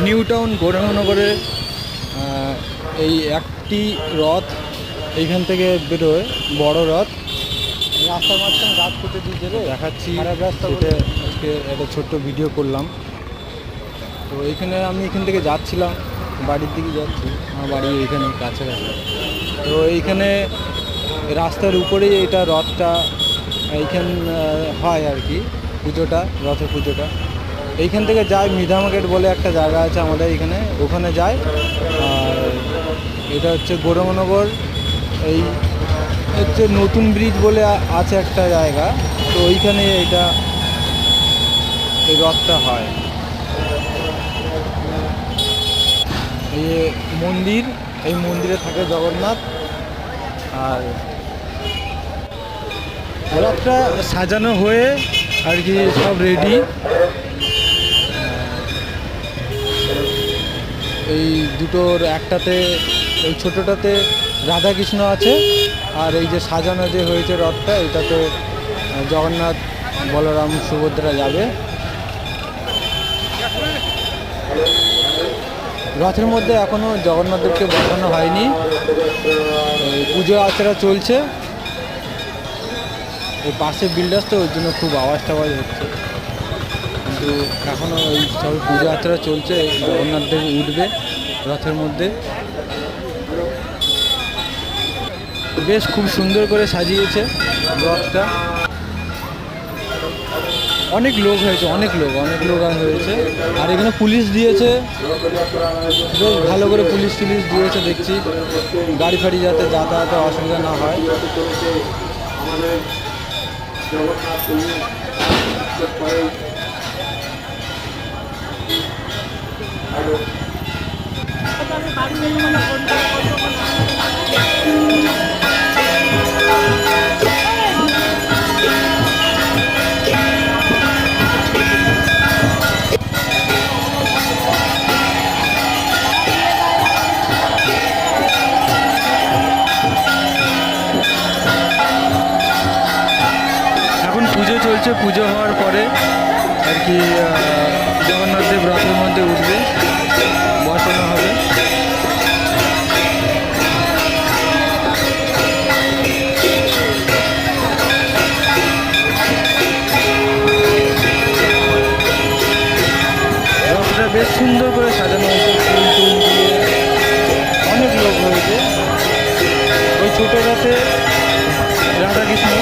New town গৌরাঙ্গনগরে এই একটি রথ এইখান থেকে বেরোয়, বড় রথ। রাস্তার মাঝখানে গাছ কেটে দিয়েছে রে, দেখাচ্ছি সেটা। আজকে একটা ছোট্ট ভিডিও করলাম। তো আমি এখান থেকে যাচ্ছিলাম, বাড়ির দিকে যাচ্ছি, আমার বাড়ি এইখানে কাছাকাছি। তো এইখানে রাস্তার উপরেই এটা রথটা এইখান হয় আর কি, পুজোটা, রথের পুজোটা। এইখান থেকে যায় মৃধা মার্কেট বলে একটা জায়গা আছে আমাদের এইখানে, ওখানে যায়। আর এটা হচ্ছে গৌরাঙ্গনগর, এই হচ্ছে নতুন ব্রিজ বলে আছে একটা জায়গা, তো ওইখানে এই রথটা হয়। এই মন্দির, এই মন্দিরে থাকে জগন্নাথ। আর রথটা সাজানো হয়ে আর কি সব রেডি। এই দুটোর একটাতে, এই ছোটোটাতে রাধাকৃষ্ণ আছে, আর এই যে সাজানো যে হয়েছে রথটা, এটাতে জগন্নাথ, বলরাম, সুভদ্রা যাবে। রথের মধ্যে এখনও জগন্নাথদেরকে বসানো হয়নি, পুজো আচারা চলছে। এই পাশে বিল্ডার্স, তো ওই জন্য খুব আওয়াজ টাওয়াজ হচ্ছে, কিন্তু এখনও ওই সব পুজো আচারা চলছে। জগন্নাথদেব উঠবে রথের মধ্যে। বেশ খুব সুন্দর করে সাজিয়েছে রথটা। অনেক লোক হয়েছে, অনেক লোক হয়েছে। আর এখানে পুলিশ দিয়েছে, বেশ ভালো করে পুলিশ দিয়েছে দেখছি, গাড়ি ফাড়ি যাতে যাতায়াতে অসুবিধা না হয়। এখন পুজো চলছে, পুজো হওয়ার পরে আর কি জগন্নাথদেব রথের মধ্যে উঠবে, বসানো হবে। রথটা বেশ সুন্দর করে সাজানো হয়েছে, ফুল টুল দিয়ে। অনেক লোক হয়েছে। ওই ছোটো রথে রাধাকৃষ্ণ,